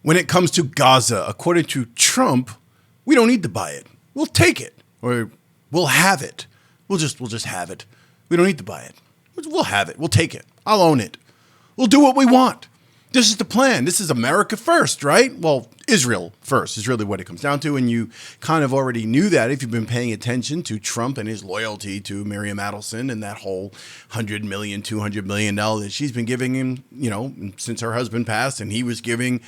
when it comes to Gaza, according to Trump, we don't need to buy it. We'll take it, or we'll have it. We'll just have it. We don't need to buy it. We'll have it. We'll take it. I'll own it. We'll do what we want. This is the plan. This is America first, right? Well, Israel first is really what it comes down to. And you kind of already knew that if you've been paying attention to Trump and his loyalty to Miriam Adelson and that whole $100 million, $200 million that she's been giving him, since her husband passed, and he was giving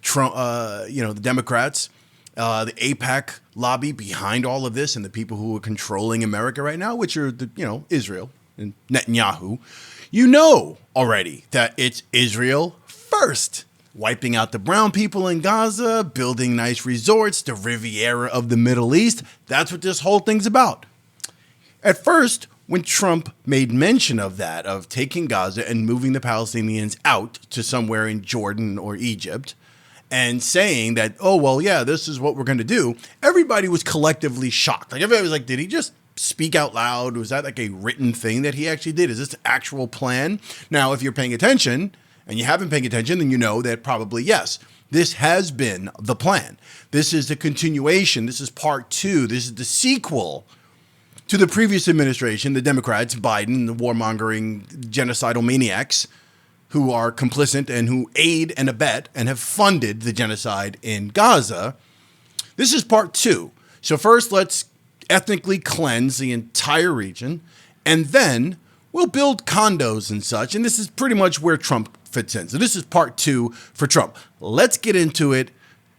Trump, the Democrats, the AIPAC lobby behind all of this, and the people who are controlling America right now, which are Israel and Netanyahu. You know already that it's Israel first, wiping out the brown people in Gaza, building nice resorts, the Riviera of the Middle East. That's what this whole thing's about. At first, when Trump made mention of that, of taking Gaza and moving the Palestinians out to somewhere in Jordan or Egypt, and saying that, oh, well, yeah, this is what we're going to do, everybody was collectively shocked. Like, everybody was like, did he just speak out loud? Was that like a written thing that he actually did? Is this the actual plan? Now, if you're paying attention and you haven't paying attention, then you know that probably, yes, this has been the plan. This is the continuation. This is part two. This is the sequel to the previous administration, the Democrats, Biden, the warmongering genocidal maniacs who are complicit and who aid and abet and have funded the genocide in Gaza. This is part two. So first, let's ethnically cleanse the entire region, and then we'll build condos and such. And this is pretty much where Trump fits in. So this is part two for Trump. Let's get into it.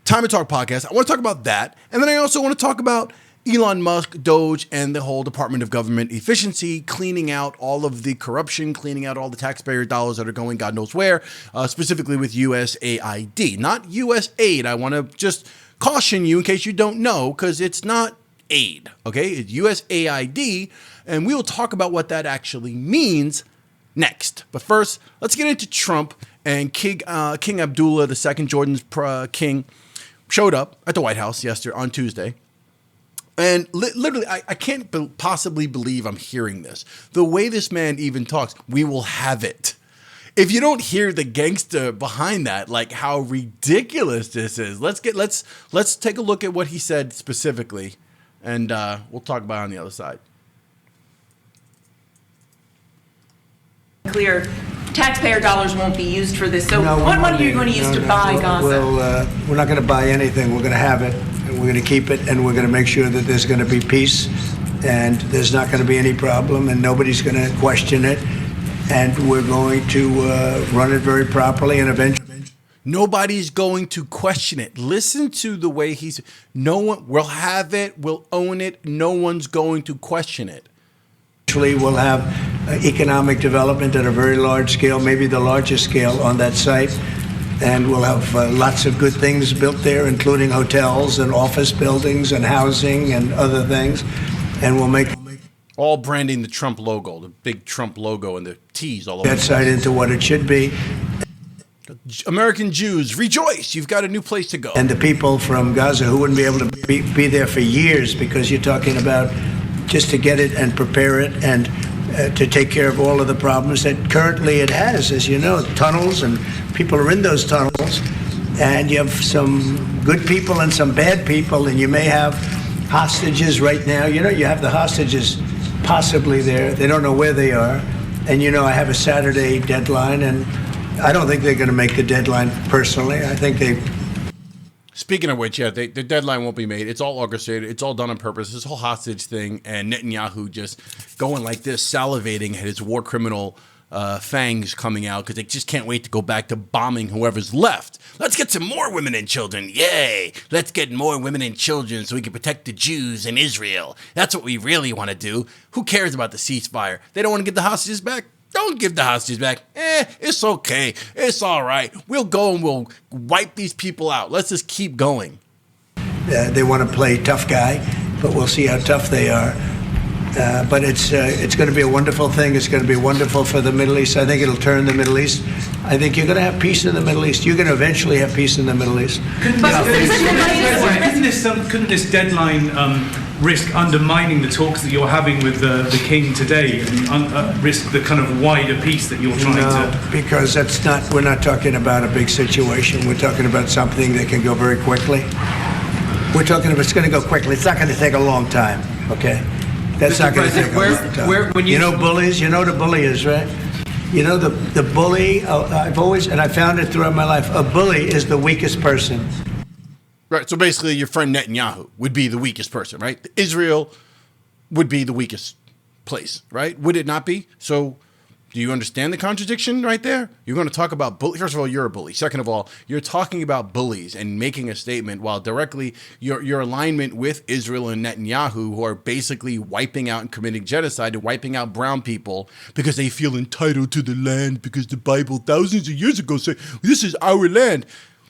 Time to Talk podcast. I want to talk about that. And then I also want to talk about Elon Musk, DOGE, and the whole Department of Government efficiency, cleaning out all of the corruption, cleaning out all the taxpayer dollars that are going God knows where, specifically with USAID. Not USAID. I want to just caution you in case you don't know, because it's not aid, okay? It's USAID, and we will talk about what that actually means next. But first, let's get into Trump and King Abdullah II, Jordan's king, showed up at the White House on Tuesday. And literally, I can't possibly believe I'm hearing this. The way this man even talks, we will have it. If you don't hear the gangster behind that, like how ridiculous this is, let's take a look at what he said specifically, and we'll talk about it on the other side. Clear, taxpayer dollars won't be used for this. So what money are you going to use to buy Gaza? We're not going to buy anything. We're going to have it. We're going to keep it, and we're going to make sure that there's going to be peace, and there's not going to be any problem, and nobody's going to question it, and we're going to run it very properly, and eventually. Nobody's going to question it. Listen to the way no one will have it, we'll own it, no one's going to question it. Eventually, we'll have economic development at a very large scale, maybe the largest scale on that site. And we'll have lots of good things built there, including hotels and office buildings and housing and other things. And we'll make all branding the Trump logo, the big Trump logo and the T's all over that site into what it should be. American Jews, rejoice! You've got a new place to go. And the people from Gaza who wouldn't be able to be there for years, because you're talking about just to get it and prepare it and to take care of all of the problems that currently it has, as you know, tunnels, and people are in those tunnels, and you have some good people and some bad people, and you may have hostages right now. You have the hostages possibly there. They don't know where they are. And I have a Saturday deadline, and I don't think they're going to make the deadline personally. I think they... Speaking of which, the deadline won't be made. It's all orchestrated. It's all done on purpose. This whole hostage thing, and Netanyahu just going like this, salivating at his war criminal fangs coming out, because they just can't wait to go back to bombing whoever's left. Let's get some more women and children. Yay! Let's get more women and children so we can protect the Jews in Israel. That's what we really want to do. Who cares about the ceasefire? They don't want to get the hostages back? Don't give the hostages back. It's okay. It's all right. We'll go and we'll wipe these people out. Let's just keep going. They want to play tough guy, but we'll see how tough they are. But it's going to be a wonderful thing. It's going to be wonderful for the Middle East. I think it'll turn the Middle East. I think you're going to have peace in the Middle East. You're going to eventually have peace in the Middle East. Couldn't this deadline risk undermining the talks that you're having with the king today, and risk the kind of wider peace that you're trying to? Because we're not talking about a big situation. We're talking about something that can go very quickly. We're talking about it's going to go quickly. It's not going to take a long time, okay? That's not going to take a long time. You know bullies? You know what a bully is, right? You know the bully, I've always, and I found it throughout my life, a bully is the weakest person. Right, so basically your friend Netanyahu would be the weakest person, right? Israel would be the weakest place, right? Would it not be? So do you understand the contradiction right there? You're going to talk about bully. First of all, you're a bully. Second of all, you're talking about bullies and making a statement while directly your alignment with Israel and Netanyahu, who are basically wiping out and committing genocide and wiping out brown people because they feel entitled to the land because the Bible thousands of years ago said, this is our land.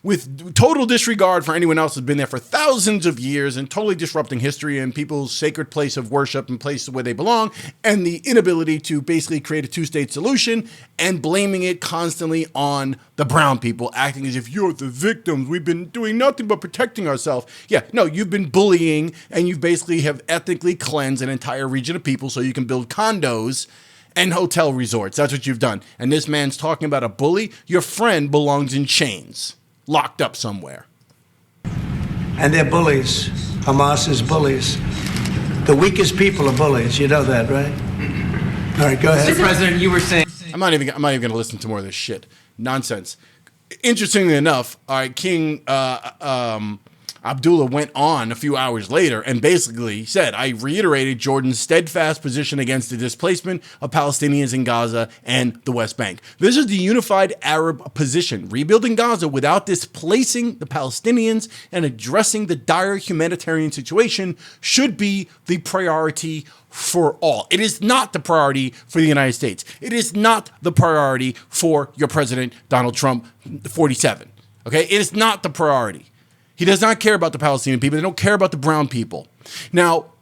With total disregard for anyone else who's been there for thousands of years and totally disrupting history and people's sacred place of worship and places where they belong, and the inability to basically create a two-state solution and blaming it constantly on the brown people, acting as if you're the victims. We've been doing nothing but protecting ourselves. Yeah, no, you've been bullying, and you basically have ethnically cleansed an entire region of people so you can build condos and hotel resorts. That's what you've done. And this man's talking about a bully. Your friend belongs in chains, locked up somewhere. And they're bullies. Hamas is bullies. The weakest people are bullies. You know that, right? All right, go ahead. Mr. President, you were saying... I'm not even going to listen to more of this shit. Nonsense. Interestingly enough, all right, King Abdullah went on a few hours later and basically said, I reiterated Jordan's steadfast position against the displacement of Palestinians in Gaza and the West Bank. This is the unified Arab position. Rebuilding Gaza without displacing the Palestinians and addressing the dire humanitarian situation should be the priority for all. It is not the priority for the United States. It is not the priority for your president, Donald Trump, 47. Okay? It is not the priority. He does not care about the Palestinian people. They don't care about the brown people. Now,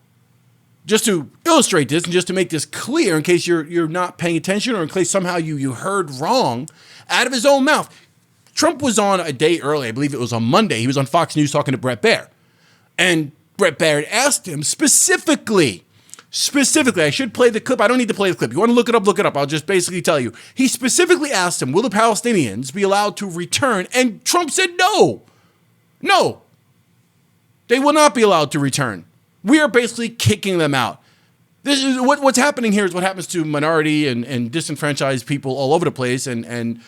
just to illustrate this and just to make this clear in case you're not paying attention or in case somehow you heard wrong, out of his own mouth, Trump was on a day early, I believe it was on Monday. He was on Fox News talking to Bret Baier. And Bret Baier asked him specifically, I should play the clip. I don't need to play the clip. You want to look it up. I'll just basically tell you. He specifically asked him, will the Palestinians be allowed to return? And Trump said no. No, they will not be allowed to return. We are basically kicking them out. This is what's happening here is what happens to minority and disenfranchised people all over the place and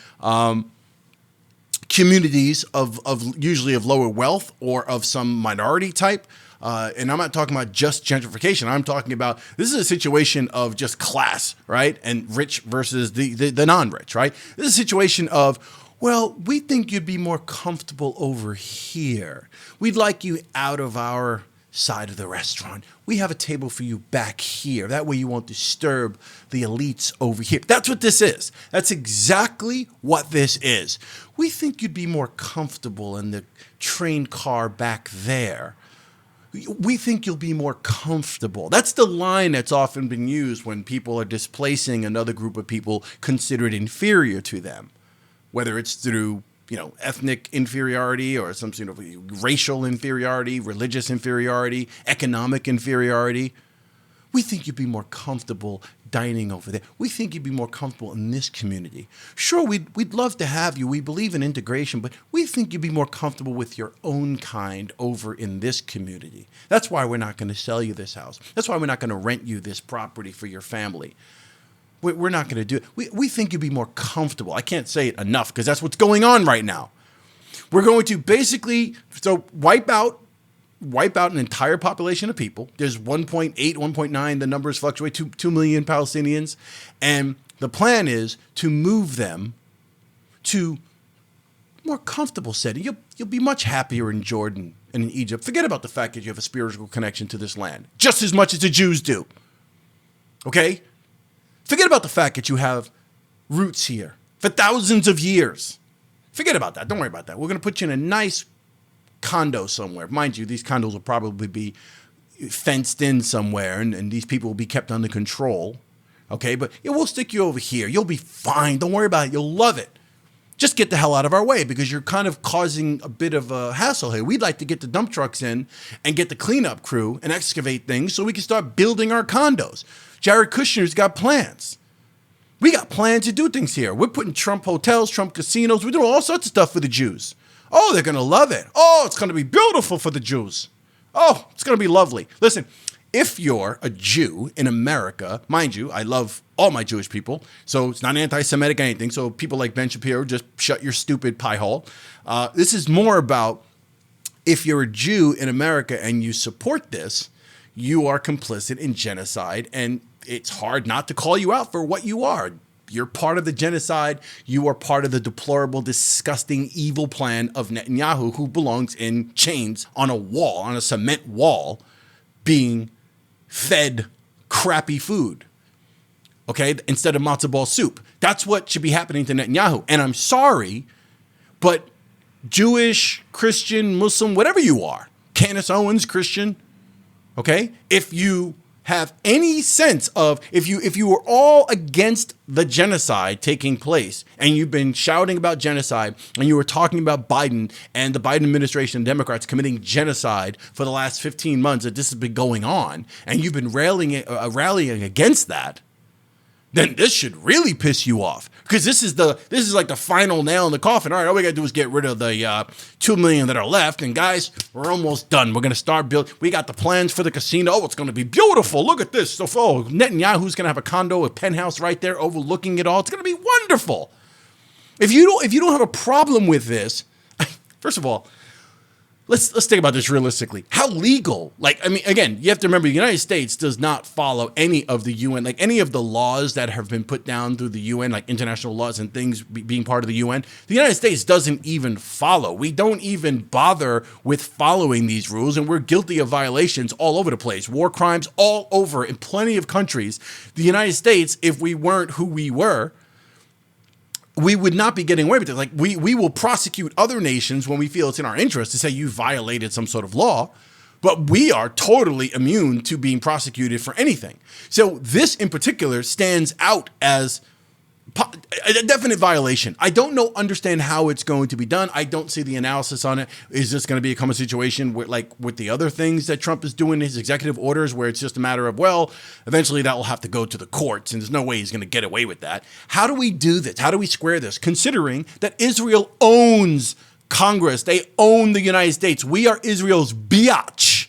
communities of usually of lower wealth or of some minority type. And I'm not talking about just gentrification. I'm talking about this is a situation of just class, right? And rich versus the non-rich, right? This is a situation of, well, we think you'd be more comfortable over here. We'd like you out of our side of the restaurant. We have a table for you back here. That way you won't disturb the elites over here. That's what this is. That's exactly what this is. We think you'd be more comfortable in the train car back there. We think you'll be more comfortable. That's the line that's often been used when people are displacing another group of people considered inferior to them. Whether it's through, ethnic inferiority or some sort of racial inferiority, religious inferiority, economic inferiority. We think you'd be more comfortable dining over there. We think you'd be more comfortable in this community. Sure, we'd love to have you. We believe in integration, but we think you'd be more comfortable with your own kind over in this community. That's why we're not going to sell you this house. That's why we're not going to rent you this property for your family. We're not going to do it. We think you'd be more comfortable. I can't say it enough because that's what's going on right now. We're going to basically wipe out an entire population of people. There's 1.8, 1.9, the numbers fluctuate, 2 million Palestinians. And the plan is to move them to more comfortable setting. You'll be much happier in Jordan and in Egypt. Forget about the fact that you have a spiritual connection to this land, just as much as the Jews do. Okay? Forget about the fact that you have roots here for thousands of years. Forget about that. Don't worry about that. We're going to put you in a nice condo somewhere. Mind you, these condos will probably be fenced in somewhere, and these people will be kept under control. Okay, but we'll stick you over here. You'll be fine. Don't worry about it. You'll love it. just get the hell out of our way because you're kind of causing a bit of a hassle here. We'd like to get the dump trucks in and get the cleanup crew and excavate things so we can start building our condos. Jared Kushner's got plans. We got plans to do things here. We're putting Trump hotels, Trump casinos. We're doing all sorts of stuff for the Jews. Oh, they're going to love it. Oh, it's going to be beautiful for the Jews. Oh, it's going to be lovely. Listen, if you're a Jew in America, mind you, I love all my Jewish people, so it's not anti-Semitic or anything. So people like Ben Shapiro, just shut your stupid pie hole. This is more about if you're a Jew in America and you support this, you are complicit in genocide, and it's hard not to call you out for what you are. You're part of the genocide. You are part of the deplorable, disgusting, evil plan of Netanyahu, who belongs in chains on a wall, on a cement wall, being fed crappy food, okay, instead of matzo ball soup. That's what should be happening to Netanyahu. And I'm sorry, but Jewish, Christian, Muslim, whatever you are, Candace Owens, Christian, okay, if you have any sense of, if you were all against the genocide taking place and you've been shouting about genocide and you were talking about Biden and the Biden administration and Democrats committing genocide for the last 15 months that this has been going on, and you've been rallying against that, then this should really piss you off, because this is like the final nail in the coffin. All right, all we gotta do is get rid of the 2 million that are left, and guys, we're almost done. We're gonna start building. We got the plans for the casino. Oh, it's gonna be beautiful. Look at this. So, Netanyahu's gonna have a condo, a penthouse right there overlooking it all. It's gonna be wonderful. If you don't have a problem with this, first of all, let's think about this realistically. How legal? Again, you have to remember the United States does not follow any of the UN, like any of the laws that have been put down through the UN, like international laws and things being part of the UN. The United States doesn't even follow. We don't even bother with following these rules, and we're guilty of violations all over the place. War crimes all over in plenty of countries. The United States, if we weren't who we were, we would not be getting away with it. Like we will prosecute other nations when we feel it's in our interest to say you violated some sort of law, but we are totally immune to being prosecuted for anything. So this in particular stands out as a definite violation. I don't understand how it's going to be done. I don't see the analysis on it. Is this going to become a situation where, like with the other things that Trump is doing, his executive orders, where it's just a matter of, well, eventually that will have to go to the courts, and there's no way he's going to get away with that. How do we do this? How do we square this? Considering that Israel owns Congress, they own the United States. We are Israel's biatch.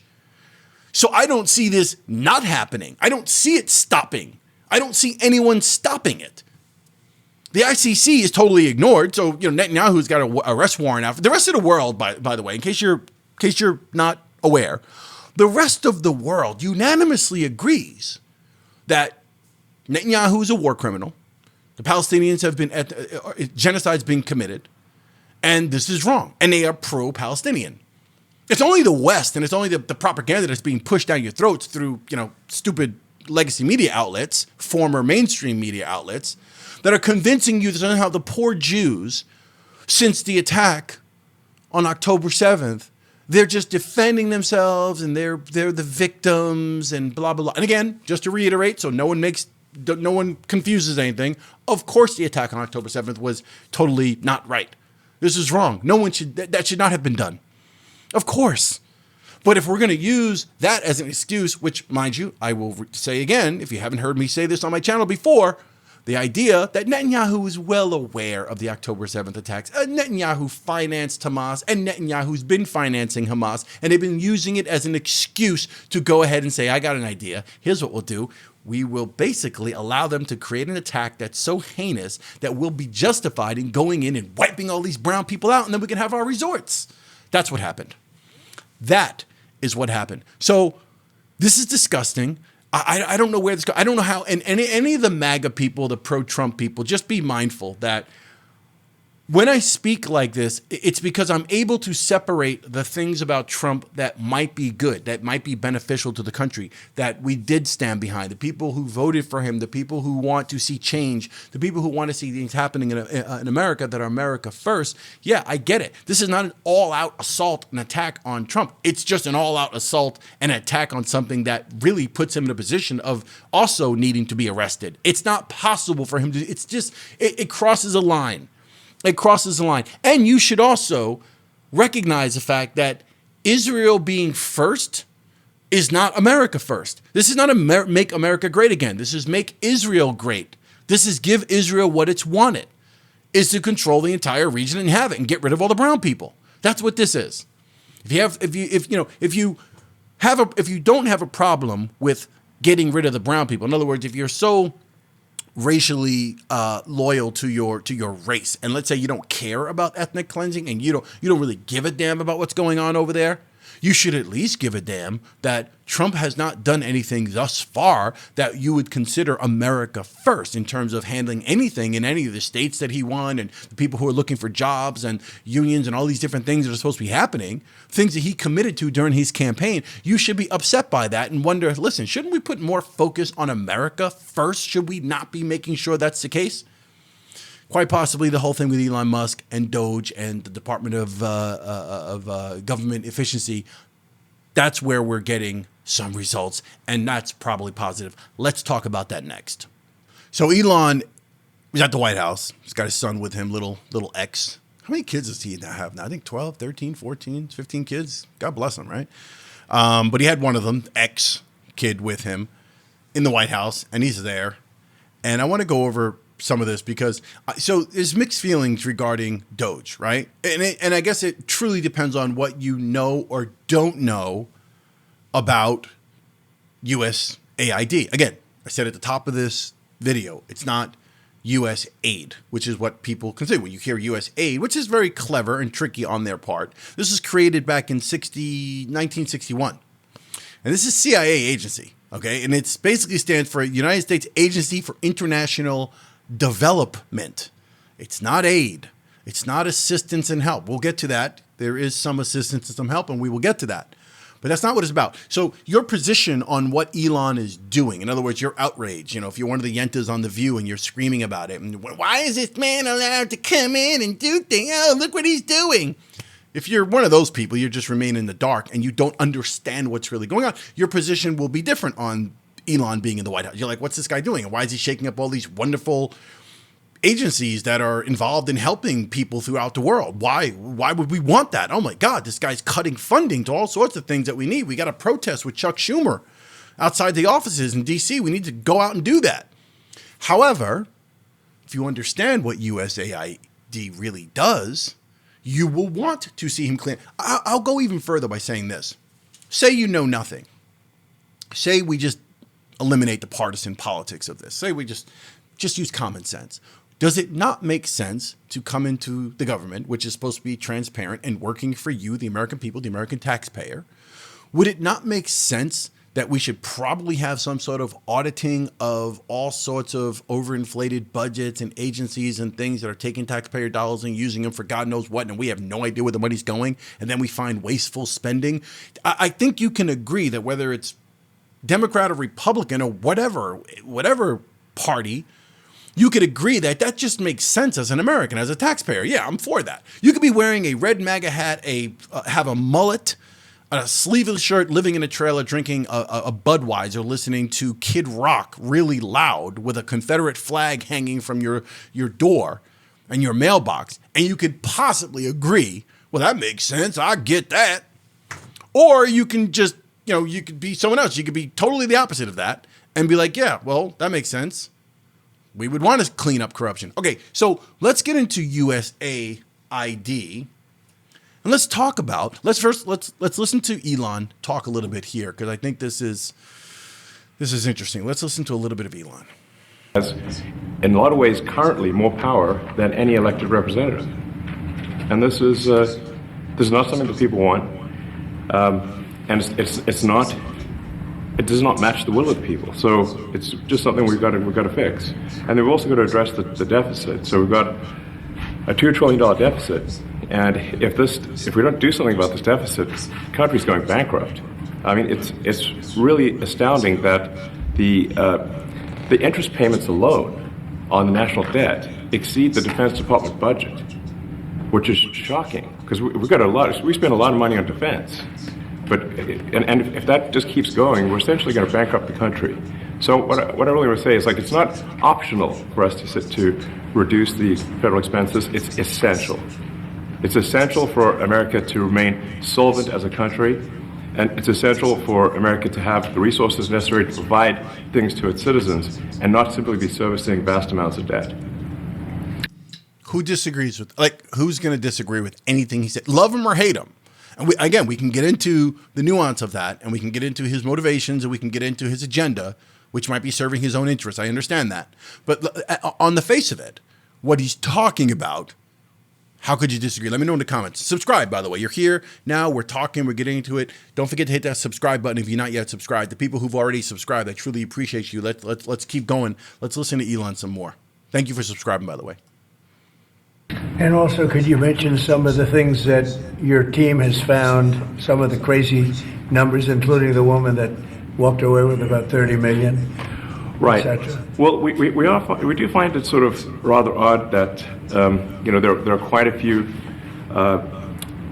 So I don't see this not happening. I don't see it stopping. I don't see anyone stopping it. The ICC is totally ignored. So, Netanyahu's got an arrest warrant out. The rest of the world, by the way, in case you're not aware, the rest of the world unanimously agrees that Netanyahu is a war criminal. The Palestinians have been, genocide's been committed, and this is wrong. And they are pro-Palestinian. It's only the West, and it's only the propaganda that's being pushed down your throats through, stupid legacy media outlets, former mainstream media outlets, that are convincing you that somehow the poor Jews, since the attack on October 7th, they're just defending themselves and they're the victims and blah, blah, blah. And again, just to reiterate, so no one confuses anything, of course the attack on October 7th was totally not right. This is wrong. That should not have been done. Of course. But if we're going to use that as an excuse, which, mind you, I will say again, if you haven't heard me say this on my channel before, the idea that Netanyahu is well aware of the October 7th attacks. Netanyahu financed Hamas, and Netanyahu's been financing Hamas, and they've been using it as an excuse to go ahead and say, I got an idea. Here's what we'll do. We will basically allow them to create an attack that's so heinous that we'll be justified in going in and wiping all these brown people out, and then we can have our resorts. That's what happened. That is what happened. So this is disgusting. I don't know where this goes. I don't know how. And any of the MAGA people, the pro-Trump people, just be mindful that when I speak like this, it's because I'm able to separate the things about Trump that might be good, that might be beneficial to the country, that we did stand behind, the people who voted for him, the people who want to see change, the people who want to see things happening in America that are America first. Yeah, I get it. This is not an all-out assault and attack on Trump. It's just an all-out assault and attack on something that really puts him in a position of also needing to be arrested. It's not possible for him to, it's just, it crosses a line. It crosses the line. And you should also recognize the fact that Israel being first is not America first. This is not make America great again. This is make Israel great. This is give Israel what it's wanted, is to control the entire region and have it and get rid of all the brown people. That's what this is. If you don't have a problem with getting rid of the brown people, in other words, if you're so racially loyal to your race, and let's say you don't care about ethnic cleansing and you don't really give a damn about what's going on over there, you should at least give a damn that Trump has not done anything thus far that you would consider America first in terms of handling anything in any of the states that he won and the people who are looking for jobs and unions and all these different things that are supposed to be happening, things that he committed to during his campaign. You should be upset by that and wonder, listen, shouldn't we put more focus on America first? Should we not be making sure that's the case? Quite possibly the whole thing with Elon Musk and DOGE and the Department of Government Efficiency, that's where we're getting some results, and that's probably positive. Let's talk about that next. So Elon was at the White House. He's got his son with him, little X. How many kids does he have now? I think 12, 13, 14, 15 kids. God bless him, right? But he had one of them, X kid, with him in the White House, and he's there. And I want to go over some of this because so there's mixed feelings regarding DOGE, right? And I guess it truly depends on what you know or don't know about USAID. Again, I said at the top of this video, it's not U.S. aid, which is what people consider. When you hear U.S. aid, which is very clever and tricky on their part, this was created back in 1961. And this is CIA agency, okay? And it basically stands for United States Agency for International Development. It's not aid. It's not assistance and help. We'll get to that. There is some assistance and some help, and we will get to that. But that's not what it's about. So your position on what Elon is doing, in other words, your outrage, if you're one of the yentas on The View and you're screaming about it, and why is this man allowed to come in and do things? Oh, look what he's doing. If you're one of those people, you just remain in the dark and you don't understand what's really going on, your position will be different on Elon being in the White House. You're like, what's this guy doing? And why is he shaking up all these wonderful agencies that are involved in helping people throughout the world? Why would we want that? Oh my God, this guy's cutting funding to all sorts of things that we need. We got to protest with Chuck Schumer outside the offices in DC. We need to go out and do that. However, if you understand what USAID really does, you will want to see him clean. I'll go even further by saying this. Say you know nothing. Say we just eliminate the partisan politics of this. Say we just use common sense. Does it not make sense to come into the government, which is supposed to be transparent and working for you, the American people, the American taxpayer? Would it not make sense that we should probably have some sort of auditing of all sorts of overinflated budgets and agencies and things that are taking taxpayer dollars and using them for God knows what, and we have no idea where the money's going, and then we find wasteful spending? I think you can agree that whether it's Democrat or Republican or whatever party, you could agree that just makes sense as an American, as a taxpayer. Yeah, I'm for that. You could be wearing a red MAGA hat, have a mullet, a sleeveless shirt, living in a trailer, drinking a Budweiser, listening to Kid Rock really loud with a Confederate flag hanging from your door and your mailbox, and you could possibly agree, well, that makes sense. I get that. Or you can just, you could be someone else. You could be totally the opposite of that and be like, yeah, well, that makes sense. We would want to clean up corruption. Okay, so let's get into USAID, and let's talk about. Let's listen to Elon talk a little bit here, because I think this is interesting. Let's listen to a little bit of Elon. Has, in a lot of ways, currently more power than any elected representative, and this is not something that people want, and it's not. It does not match the will of the people. So it's just something we've got to fix. And then we've also got to address the deficit. So we've got a $2 trillion deficit. And if we don't do something about this deficit, the country's going bankrupt. I mean, it's really astounding that the interest payments alone on the national debt exceed the Defense Department budget, which is shocking because we spend a lot of money on defense. But and if that just keeps going, we're essentially going to bankrupt the country. So what I really want to say is, like, it's not optional for us to reduce the federal expenses. It's essential. It's essential for America to remain solvent as a country, and it's essential for America to have the resources necessary to provide things to its citizens and not simply be servicing vast amounts of debt. Who disagrees with, who's going to disagree with anything he said? Love him or hate him. And we can get into the nuance of that, and we can get into his motivations, and we can get into his agenda, which might be serving his own interests. I understand that. But on the face of it, what he's talking about, how could you disagree? Let me know in the comments. Subscribe, by the way. You're here now. We're talking. We're getting into it. Don't forget to hit that subscribe button if you're not yet subscribed. The people who've already subscribed, I truly appreciate you. Let's keep going. Let's listen to Elon some more. Thank you for subscribing, by the way. And also, could you mention some of the things that your team has found, some of the crazy numbers, including the woman that walked away with about $30 million? Right. Well, we do find it sort of rather odd that there are quite a few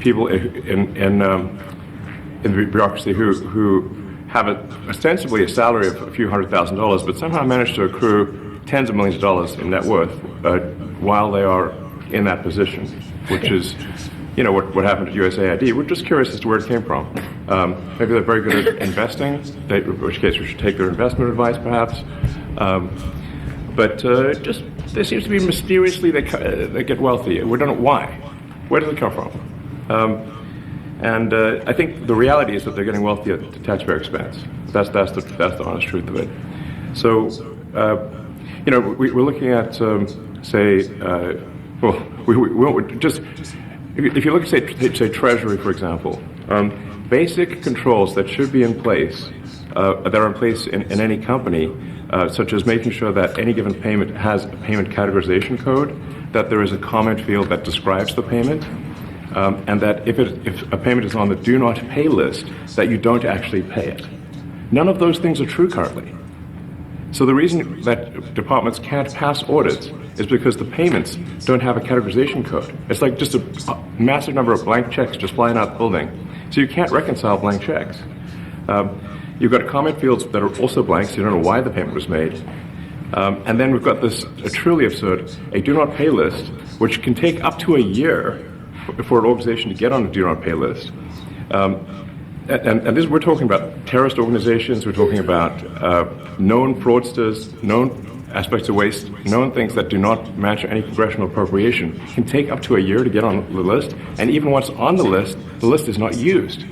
people in the bureaucracy who have ostensibly a salary of a few $100,000, but somehow manage to accrue tens of millions of dollars in net worth while they are in that position, which is what happened at USAID. We're just curious as to where it came from. Maybe they're very good at investing, in which case we should take their investment advice, perhaps. But there seems to be mysteriously they get wealthy. We don't know why. Where does it come from? And I think the reality is that they're getting wealthy at the taxpayer expense. That's the honest truth of it. So we're looking at if you look at, say, Treasury, for example, basic controls that should be in place, that are in place in any company, such as making sure that any given payment has a payment categorization code, that there is a comment field that describes the payment, and that if a payment is on the do not pay list, that you don't actually pay it. None of those things are true currently. So the reason that departments can't pass audits is because the payments don't have a categorization code. It's like just a massive number of blank checks just flying out the building. So you can't reconcile blank checks. You've got comment fields that are also blank, so you don't know why the payment was made. And then we've got this truly absurd, a do not pay list, which can take up to a year for an organization to get on a do not pay list. And this, we're talking about terrorist organizations, we're talking about known fraudsters, known aspects of waste, known things that do not match any congressional appropriation. It can take up to a year to get on the list, and even once on the list is not used.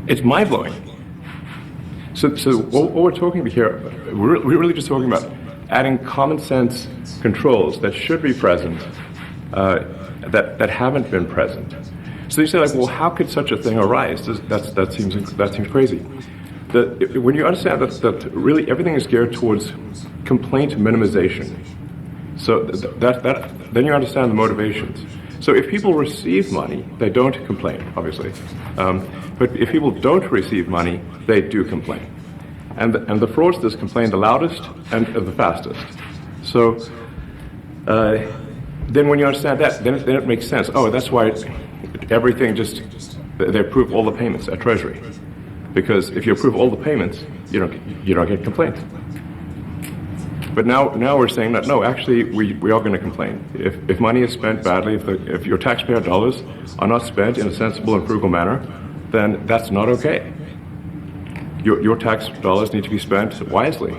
It's mind-blowing. So what we're talking about here, we're really just talking about adding common sense controls that should be present, that haven't been present. So you say, well, how could such a thing arise? That seems crazy. When you understand that really everything is geared towards complaint minimization, so then you understand the motivations. So if people receive money, they don't complain, obviously. But if people don't receive money, they do complain. And the fraudsters complain the loudest and the fastest. So then when you understand that, then it makes sense. Oh, that's why everything they approve all the payments at Treasury. Because if you approve all the payments, you don't get complaints. But now we're saying that no, actually we are going to complain. If money is spent badly, if your taxpayer dollars are not spent in a sensible and frugal manner, then that's not okay. Your tax dollars need to be spent wisely.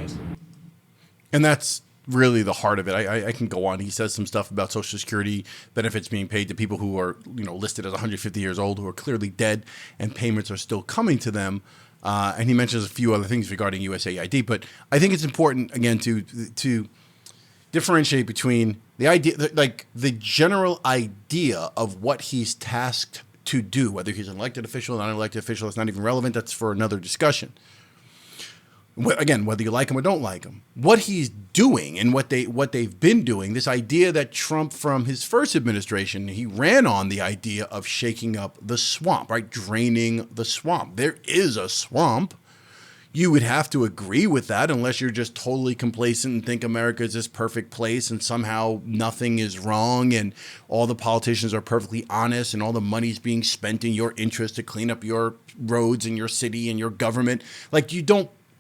And that's really the heart of it. I can go on. He says some stuff about Social Security benefits being paid to people who are listed as 150 years old, who are clearly dead, and payments are still coming to them. And he mentions a few other things regarding USAID. But I think it's important, again, to differentiate between the idea, the general idea of what he's tasked to do, whether he's an elected official, not an elected official, it's not even relevant. That's for another discussion. Again, whether you like him or don't like him, what he's doing and what they've been doing, this idea that Trump, from his first administration, he ran on the idea of shaking up the swamp, right? Draining the swamp. There is a swamp. You would have to agree with that unless you're just totally complacent and think America is this perfect place and somehow nothing is wrong and all the politicians are perfectly honest and all the money's being spent in your interest to clean up your roads and your city and your government.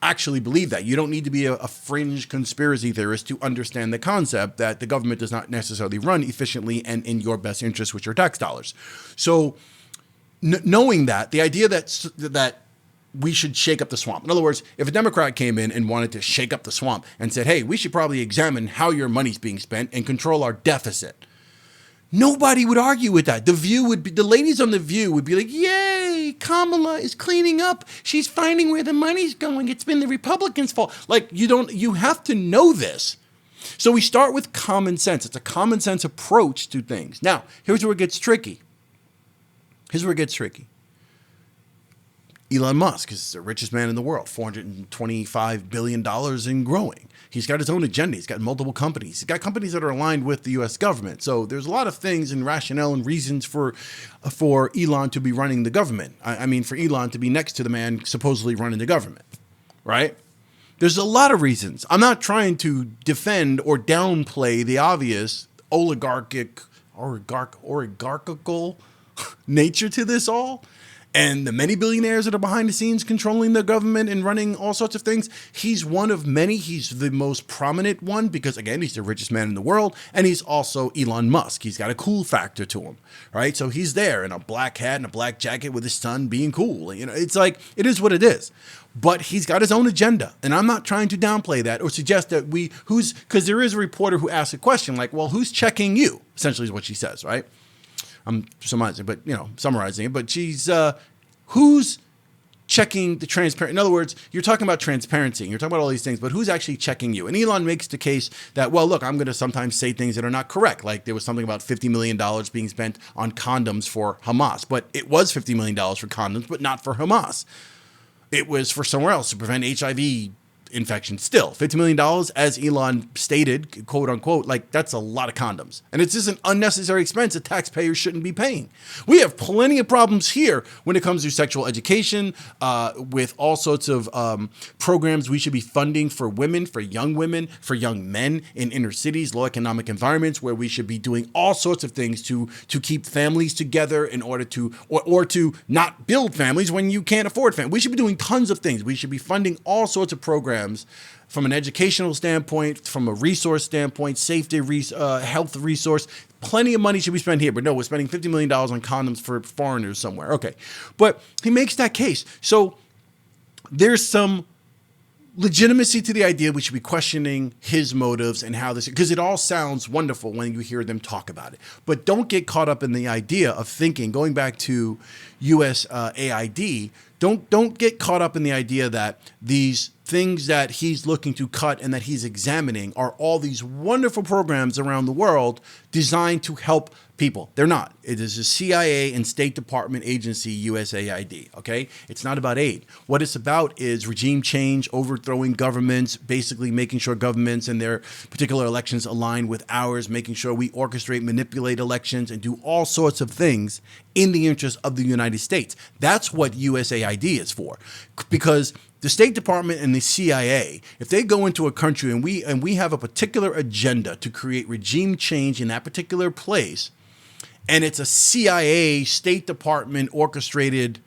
actually believe that. You don't need to be a fringe conspiracy theorist to understand the concept that the government does not necessarily run efficiently and in your best interest with your tax dollars. So knowing that, the idea that we should shake up the swamp. In other words, if a Democrat came in and wanted to shake up the swamp and said, hey, we should probably examine how your money's being spent and control our deficit, nobody would argue with that. The ladies on The View would be like, yay, Kamala is cleaning up. She's finding where the money's going. It's been the Republicans' fault. Like, you have to know this. So we start with common sense. It's a common sense approach to things. Now, here's where it gets tricky. Elon Musk is the richest man in the world, $425 billion and growing. He's got his own agenda. He's got multiple companies. He's got companies that are aligned with the U.S. government. So there's a lot of things and rationale and reasons for Elon to be running the government. I mean, for Elon to be next to the man supposedly running the government, right? There's a lot of reasons. I'm not trying to defend or downplay the obvious oligarchical nature to this all. And the many billionaires that are behind the scenes controlling the government and running all sorts of things. He's one of many. He's the most prominent one because, again, he's the richest man in the world. And he's also Elon Musk. He's got a cool factor to him, right? So he's there in a black hat and a black jacket with his son being cool. You know, it's like, it is what it is. But he's got his own agenda. And I'm not trying to downplay that or suggest that because there is a reporter who asked a question like, well, who's checking you? Essentially is what she says, right? I'm summarizing it, but she's, who's checking the transparent? In other words, you're talking about transparency, and you're talking about all these things, but who's actually checking you? And Elon makes the case that, well, look, I'm going to sometimes say things that are not correct. Like there was something about $50 million being spent on condoms for Hamas, but it was $50 million for condoms, but not for Hamas. It was for somewhere else to prevent HIV infection. Still, $50 million, as Elon stated, quote unquote, like that's a lot of condoms. And it's just an unnecessary expense that taxpayers shouldn't be paying. We have plenty of problems here when it comes to sexual education, with all sorts of programs we should be funding for women, for young men in inner cities, low economic environments, where we should be doing all sorts of things to keep families together in order to, or to not build families when you can't afford families. We should be doing tons of things. We should be funding all sorts of programs from an educational standpoint, from a resource standpoint, safety, health resource. Plenty of money should be spent here, but no, we're spending $50 million on condoms for foreigners somewhere. Okay, but he makes that case. So there's some legitimacy to the idea we should be questioning his motives and how this, because it all sounds wonderful when you hear them talk about it. But don't get caught up in the idea of thinking, going back to USAID, don't get caught up in the idea that these things that he's looking to cut and that he's examining are all these wonderful programs around the world designed to help people. They're not. It is a CIA and State Department agency, USAID, okay? It's not about aid. What it's about is regime change, overthrowing governments, basically making sure governments and their particular elections align with ours, making sure we orchestrate, manipulate elections, and do all sorts of things in the interest of the United States. That's what USAID is for. Because the State Department and the CIA, if they go into a country and we have a particular agenda to create regime change in that particular place, and it's a CIA, State Department orchestrated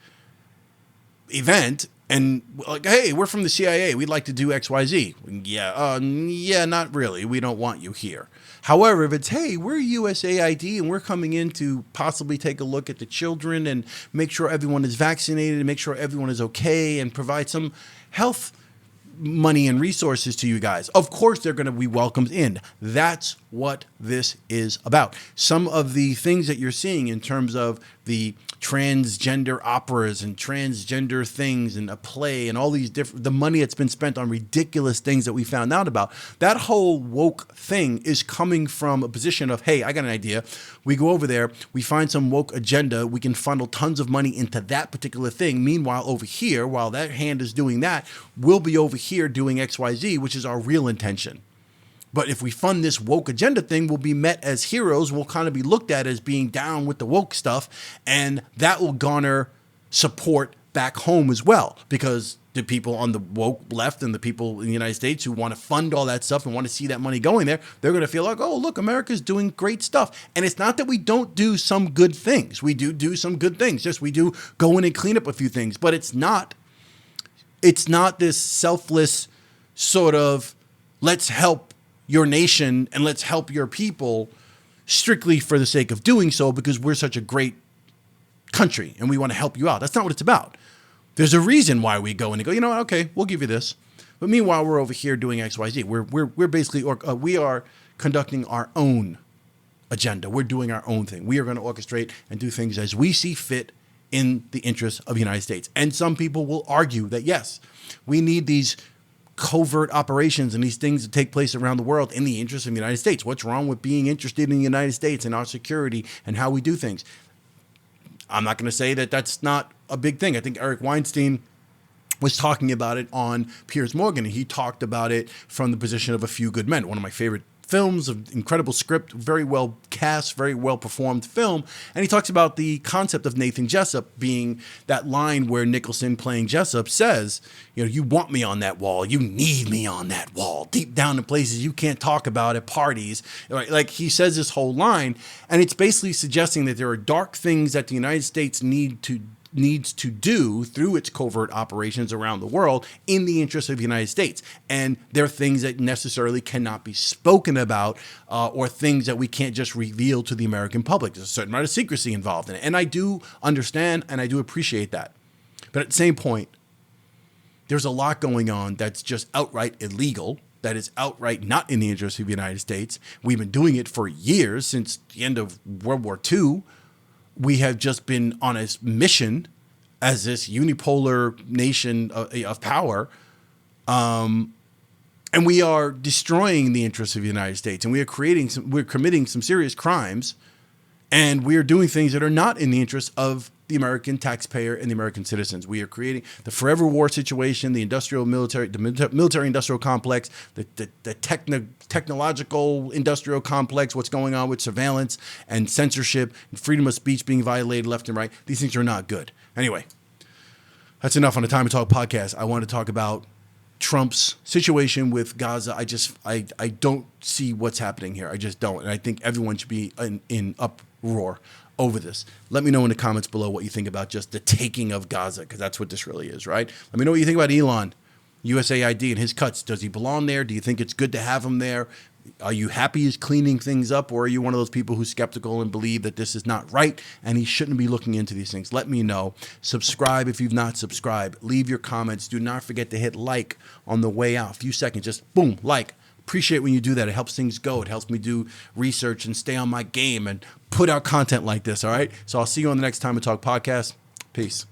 event, and like, hey, we're from the CIA, we'd like to do XYZ. Yeah, not really. We don't want you here. However, if it's, hey, we're USAID and we're coming in to possibly take a look at the children and make sure everyone is vaccinated and make sure everyone is okay and provide some health money and resources to you guys, of course they're going to be welcomed in. That's what this is about. Some of the things that you're seeing in terms of the transgender operas and transgender things and a play and all these different, the money that's been spent on ridiculous things that we found out about, that whole woke thing is coming from a position of, hey, I got an idea. We go over there, we find some woke agenda, we can funnel tons of money into that particular thing. Meanwhile, over here, while that hand is doing that, we'll be over here doing XYZ, which is our real intention. But if we fund this woke agenda thing, we'll be met as heroes. We'll kind of be looked at as being down with the woke stuff. And that will garner support back home as well. Because the people on the woke left and the people in the United States who want to fund all that stuff and want to see that money going there, they're going to feel like, oh, look, America's doing great stuff. And it's not that we don't do some good things. We do some good things. Just we do go in and clean up a few things. But it's not It's not this selfless sort of let's help your nation and let's help your people strictly for the sake of doing so because we're such a great country and we want to help you out. That's not what it's about. There's a reason why we go in and go, you know what, okay, we'll give you this. But meanwhile, we're over here doing X, Y, Z. We're basically, we are conducting our own agenda. We're doing our own thing. We are going to orchestrate and do things as we see fit in the interests of the United States. And some people will argue that, yes, we need these covert operations and these things to take place around the world in the interest of the United States. What's wrong with being interested in the United States and our security and how we do things? I'm not going to say that that's not a big thing. I think Eric Weinstein was talking about it on Piers Morgan, and he talked about it from the position of A Few Good Men, one of my favorite films, of incredible script, very well cast, very well performed film. And he talks about the concept of Nathan Jessup being that line where Nicholson playing Jessup says, you know, you want me on that wall. You need me on that wall, deep down in places you can't talk about at parties. Like he says this whole line, and it's basically suggesting that there are dark things that the United States needs to do through its covert operations around the world in the interest of the United States. And there are things that necessarily cannot be spoken about or things that we can't just reveal to the American public. There's a certain amount of secrecy involved in it. And I do understand and I do appreciate that. But at the same point, there's a lot going on that's just outright illegal, that is outright not in the interest of the United States. We've been doing it for years, since the end of World War II. We have just been on a mission as this unipolar nation of power, and we are destroying the interests of the United States, and we're committing some serious crimes, and we are doing things that are not in the interest of the American taxpayer and the American citizens. We are creating the forever war situation, the military-industrial complex, the technological industrial complex, what's going on with surveillance and censorship and freedom of speech being violated left and right. These things are not good. Anyway, that's enough on the Time to Talk podcast. I want to talk about Trump's situation with Gaza. I don't see what's happening here. I just don't. And I think everyone should be in uproar over this. Let me know in the comments below what you think about just the taking of Gaza, because that's what this really is, right? Let me know what you think about Elon, USAID, and his cuts. Does he belong there? Do you think it's good to have him there? Are you happy he's cleaning things up, or are you one of those people who's skeptical and believe that this is not right and he shouldn't be looking into these things? Let me know. Subscribe if you've not subscribed. Leave your comments. Do not forget to hit like on the way out. A few seconds, just boom, like. Appreciate when you do that. It helps things go. It helps me do research and stay on my game and put out content like this, all right? So I'll see you on the next Time to Talk podcast. Peace.